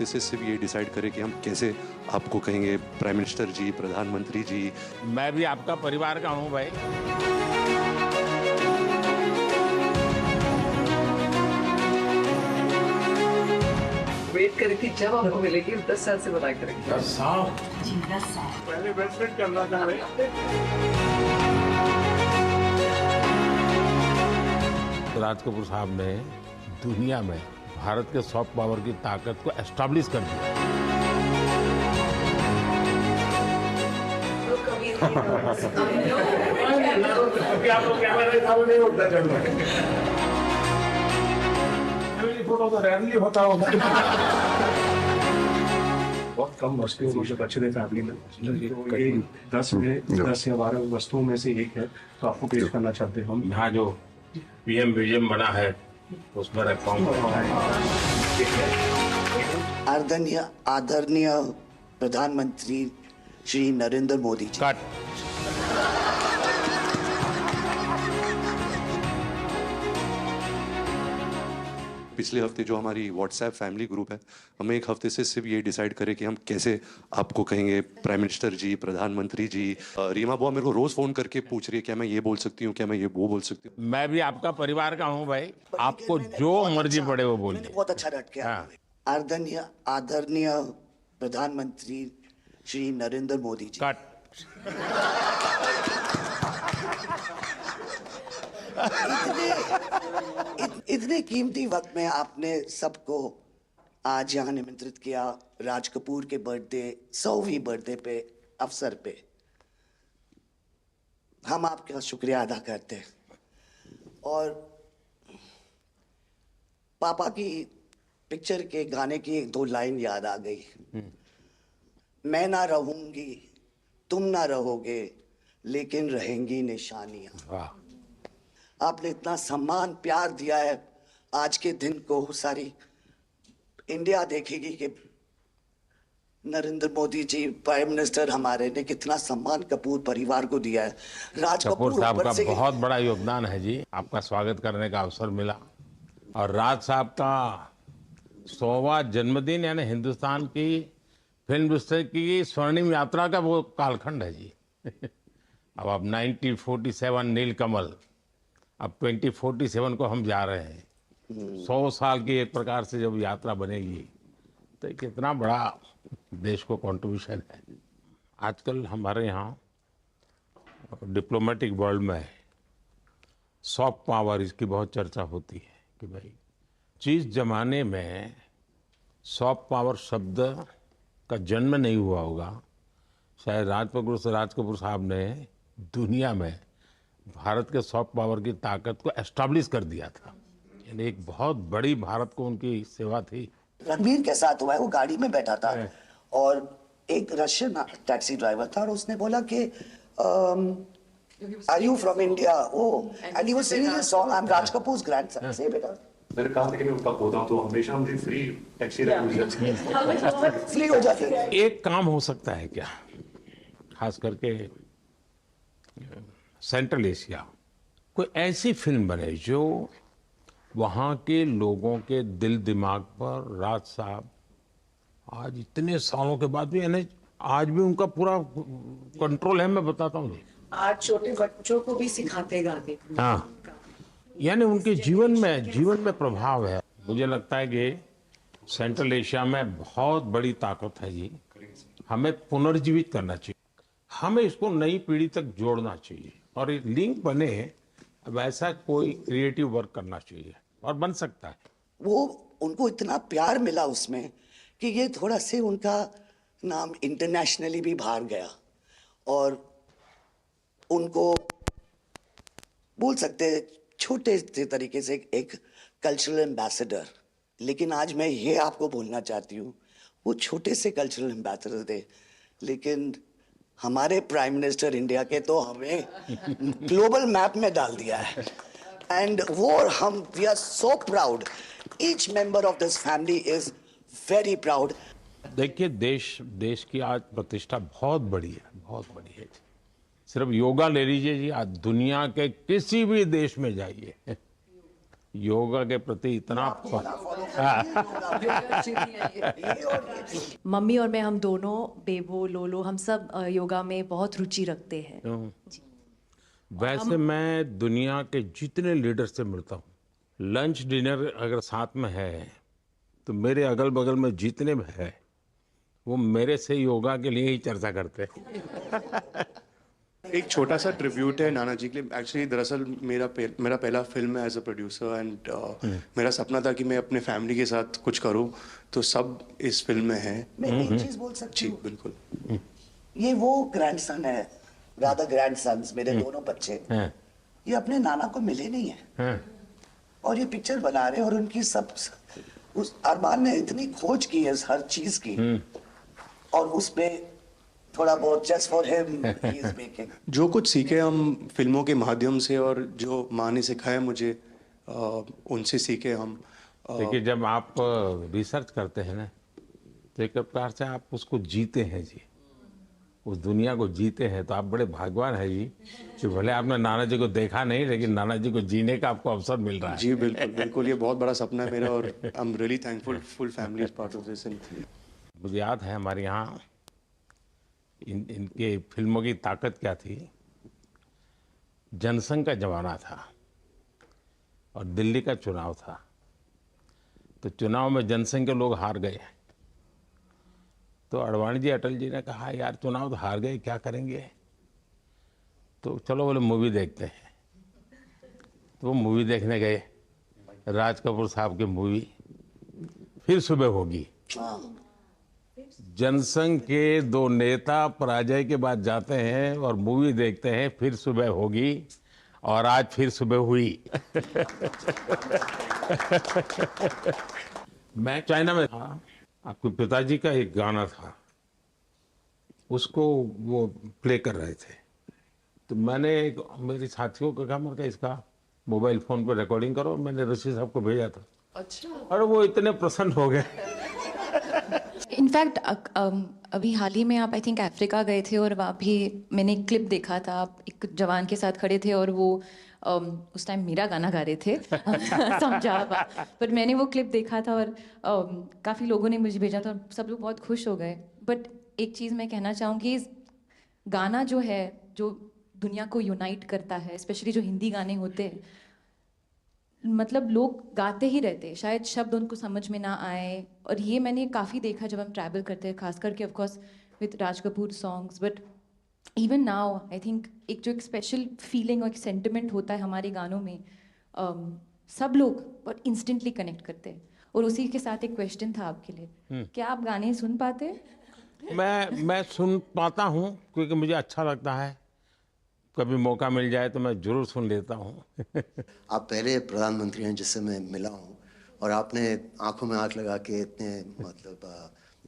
हफ्ते से सिर्फ ये डिसाइड करें कि हम कैसे आपको कहेंगे प्राइम मिनिस्टर जी, प्रधानमंत्री जी। मैं भी आपका परिवार का हूं भाई। वेट करी थी जब आपको मिलेगी 10 साल से बताया करेंगे। 10 साल जी 10 साल। पहले इन्वेस्टमेंट करना था भाई। राज कपूर साहब ने दुनिया में भारत के सॉफ्ट पावर की ताकत को एस्टैब्लिश कर दिया। तो कभी फोटो तो रैंडमली होता होगा। बहुत कम वस्तुओं में जो बचे थे फैमिली में, तो ये 10 या 12 वस्तुओं में से एक है, तो आपको पेश करना चाहते हैं हम। यहाँ जो पीएम म्यूजियम बना है उसमें रखा हूँ। आदरणीय आदरणीय प्रधानमंत्री श्री नरेंद्र मोदी जी। कट। पिछले हफ्ते जो हमारी व्हाट्सएप फैमिली ग्रुप है, हमें एक हफ्ते से सिर्फ ये डिसाइड करें कि हम कैसे आपको कहेंगे प्राइम मिनिस्टर जी, प्रधानमंत्री जी। रीमा बुआ मेरे को रोज फोन करके पूछ रही है क्या मैं ये बोल सकती हूँ, क्या मैं ये वो बोल सकती हूँ। मैं भी आपका परिवार का हूँ भाई। आपको जो मर्जी पड़े वो बोलिए। बहुत अच्छा रट के हाँ। आदरणीय आदरणीय प्रधानमंत्री श्री नरेंद्र मोदी जी। कट। इतने कीमती वक्त में आपने सबको आज यहाँ निमंत्रित किया राज कपूर के बर्थडे 100वीं बर्थडे पे अवसर पे। हम आपका शुक्रिया अदा करते हैं। और पापा की पिक्चर के गाने की एक दो लाइन याद आ गई। मैं ना रहूंगी, तुम ना रहोगे, लेकिन रहेंगी निशानियां। वाह। आपने इतना सम्मान प्यार दिया है। आज के दिन को सारी इंडिया देखेगी कि नरेंद्र मोदी जी प्राइम मिनिस्टर हमारे ने कितना सम्मान कपूर परिवार को दिया है। राज कपूर साहब ऊपर का से बहुत बड़ा योगदान है जी। आपका स्वागत करने का अवसर मिला। और राज साहब का 100वां जन्मदिन यानी हिंदुस्तान की फिल्म इंडस्ट्री की स्वर्णिम यात्रा का वो कालखंड है जी। अब 1947 नीलकमल, अब 2047 को हम जा रहे हैं। 100 साल की एक प्रकार से जब यात्रा बनेगी तो ये कितना बड़ा देश को कंट्रीब्यूशन है। आजकल हमारे यहाँ डिप्लोमेटिक वर्ल्ड में सॉफ्ट पावर इसकी बहुत चर्चा होती है कि भाई जिस जमाने में सॉफ्ट पावर शब्द का जन्म नहीं हुआ होगा, शायद राज कपूर साहब ने दुनिया में भारत के सॉफ्ट पावर की ताकत को एस्टैब्लिश कर दिया था। यानी एक बहुत बड़ी भारत को उनकी सेवा थी। रणबीर के साथ हुआ है, वो गाड़ी में बैठा था और एक रशियन टैक्सी ड्राइवर था और उसने बोला कि are you from India? Oh, and he was singing a song, I am Raj Kapoor's grandson. से बेटा मैंने कहा था कि मैं उनका पोता हूं, तो हमेशा मुझे फ्री टैक्सी रखनी फ्री हो जाती है। एक काम हो सकता है क्या, खास करके सेंट्रल एशिया, कोई ऐसी फिल्म बने जो वहाँ के लोगों के दिल दिमाग पर राज साहब आज इतने सालों के बाद भी, यानी आज भी उनका पूरा कंट्रोल है। मैं बताता हूँ जी। आज छोटे बच्चों को भी सिखाते गाने। हाँ, यानी उनके जीवन में प्रभाव है। मुझे लगता है कि सेंट्रल एशिया में बहुत बड़ी ताकत है जी। हमें पुनर्जीवित करना चाहिए, हमें इसको नई पीढ़ी तक जोड़ना चाहिए और एक लिंक बने। अब ऐसा कोई क्रिएटिव वर्क करना चाहिए और बन सकता है। वो उनको इतना प्यार मिला उसमें कि ये थोड़ा से उनका नाम इंटरनेशनली भी बाहर गया और उनको बोल सकते हैं छोटे से तरीके से एक कल्चरल एम्बेसडर। लेकिन आज मैं ये आपको बोलना चाहती हूँ, वो छोटे से कल्चरल एम्बेसडर थे, लेकिन हमारे प्राइम मिनिस्टर इंडिया के तो हमें ग्लोबल मैप में डाल दिया है। एंड वो हम we are so proud, each member of this family is very proud. देखिए, देश की आज प्रतिष्ठा बहुत बड़ी है, बहुत बड़ी है। सिर्फ योगा ले लीजिए जी, आज दुनिया के किसी भी देश में जाइए, योगा के प्रति इतना मम्मी और मैं हम दोनों बेबो लोलो हम सब योगा में बहुत रुचि रखते हैं। वैसे मैं दुनिया के जितने लीडर से मिलता हूँ, लंच डिनर अगर साथ में है तो मेरे अगल बगल में जितने भी है वो मेरे से योगा के लिए ही चर्चा करते हैं। एक छोटा सा ट्रिब्यूट है नाना जी के लिए। एक्चुअली दरअसल मेरा पहला फिल्म है एज अ प्रोड्यूसर, एंड मेरा सपना था कि मैं अपने फैमिली के साथ कुछ करूं, तो सब इस फिल्म में है। मैं एक चीज बोल सकती जी हूँ, बिल्कुल। ये वो ग्रैंडसन है, राधा ग्रैंडसन्स मेरे दोनों बच्चे, हैं, ये अपने नाना को मिले नहीं है हैं। और ये पिक्चर बना रहे हैं, और उनकी सब उस अरमान ने इतनी खोज की है हर चीज की, और उसमें थोड़ा बहुत just for him he is making. जो कुछ सीखे हम फिल्मों के माध्यम से, और जो माँ ने सिखाया मुझे उनसे सीखे हम। देखिए, जब आप रिसर्च करते हैं ना तो एक प्रकार से आप उसको जीते हैं जी, उस दुनिया को जीते हैं, तो आप बड़े भाग्यवान हैं जी कि भले आपने नाना जी को देखा नहीं लेकिन नाना जी को जीने का आपको अवसर मिल रहा है। जी बिल्कुल बिल्कुल, ये बहुत बड़ा सपना है मेरा, और I am really thankful, full family is part of this. मुझे याद है हमारे यहाँ इनके फिल्मों की ताकत क्या थी। जनसंघ का जमाना था और दिल्ली का चुनाव था, तो चुनाव में जनसंघ के लोग हार गए, तो अडवाणी जी अटल जी ने कहा यार चुनाव तो हार गए, क्या करेंगे, तो चलो बोले मूवी देखते हैं। तो वो मूवी देखने गए, राज कपूर साहब की मूवी फिर सुबह होगी। जनसंघ के दो नेता पराजय के बाद जाते हैं और मूवी देखते हैं फिर सुबह होगी, और आज फिर सुबह हुई। मैं चाइना में था, आपके पिताजी का एक गाना था, उसको वो प्ले कर रहे थे, तो मैंने मेरे साथियों को कहा, मैंने कहा इसका मोबाइल फोन पर रिकॉर्डिंग करो, मैंने ऋषि साहब को भेजा था। अच्छा, और वो इतने प्रसन्न हो गए। इनफैक्ट अभी हाल ही में आप आई थिंक अफ्रीका गए थे और वहाँ भी मैंने एक क्लिप देखा था, आप एक जवान के साथ खड़े थे और वो उस टाइम मेरा गाना गा रहे थे। समझा आप, पर मैंने वो क्लिप देखा था और काफ़ी लोगों ने मुझे भेजा था और सब लोग बहुत खुश हो गए। बट एक चीज़ मैं कहना चाहूँगी, गाना जो है जो दुनिया को यूनाइट करता है, स्पेशली जो हिंदी गाने होते हैं, मतलब लोग गाते ही रहते हैं, शायद शब्द उनको समझ में ना आए। और ये मैंने काफ़ी देखा जब हम ट्रैवल करते हैं, खास करके of course with Raj Kapoor songs, but even now I think एक जो एक स्पेशल फीलिंग और एक सेंटिमेंट होता है हमारे गानों में, सब लोग बहुत इंस्टेंटली कनेक्ट करते हैं। और उसी के साथ एक क्वेश्चन था आपके लिए, क्या आप गाने सुन पाते हैं? मैं सुन पाता हूँ क्योंकि मुझे अच्छा लगता है, कभी मौका मिल जाए तो मैं जरूर सुन लेता हूँ। आप पहले प्रधानमंत्री हैं जिससे मैं मिला हूँ, और आपने आंखों में आंख लगा के इतने मतलब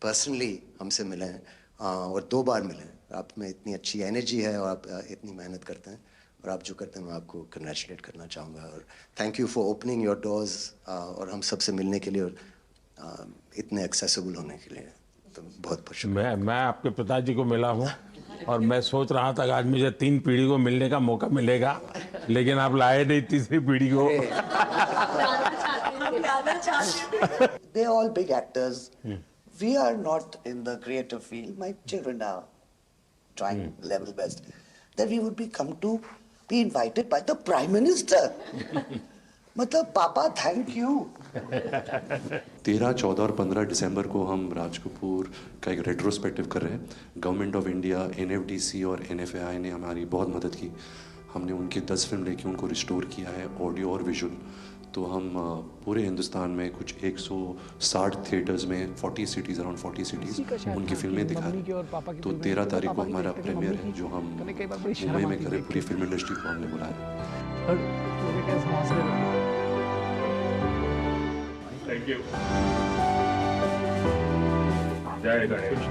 पर्सनली हमसे मिले हैं, और 2 बार मिले हैं। आप में इतनी अच्छी एनर्जी है और आप इतनी मेहनत करते हैं, और आप जो करते हैं मैं आपको कंग्रेचुलेट करना चाहूँगा, और thank you for opening your doors और हम सबसे मिलने के लिए और इतने एक्सेसिबल होने के लिए, तो बहुत बहुत शुक्रिया। मैं आपके पिताजी को मिला हूँ और मैं सोच रहा था कि आज मुझे 3 पीढ़ी को मिलने का मौका मिलेगा, लेकिन आप लाए नहीं तीसरी पीढ़ी को। They are all big actors. We are not in the creative field. My children are trying level best. That we would be invited by the Prime Minister. मतलब पापा थैंक यू। 13, 14 और 15 दिसंबर को हम राज कपूर का एक रेट्रोस्पेक्टिव कर रहे हैं। गवर्नमेंट ऑफ इंडिया, NFDC और NFAI ने हमारी बहुत मदद की। हमने उनकी 10 फिल्म लेके उनको रिस्टोर किया है, ऑडियो और विजुअल। तो हम पूरे हिंदुस्तान में कुछ 160 थिएटर्स में 40 सिटीज़, अराउंड 40 सिटीज़ उनकी फिल्में दिखा रहे हैं। तो 13 तारीख को हमारा प्रीमियर है जो हम मुंबई में करें। पूरी फिल्म इंडस्ट्री को हमने बुलाया। Thank you. जय गणेश।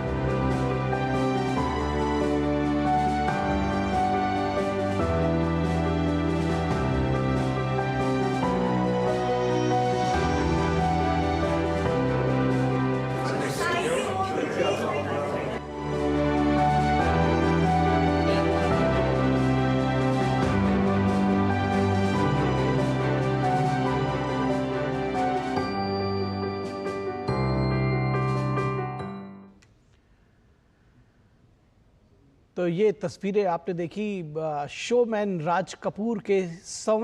तो ये तस्वीरें आपने देखी शोमैन राज कपूर के 100वें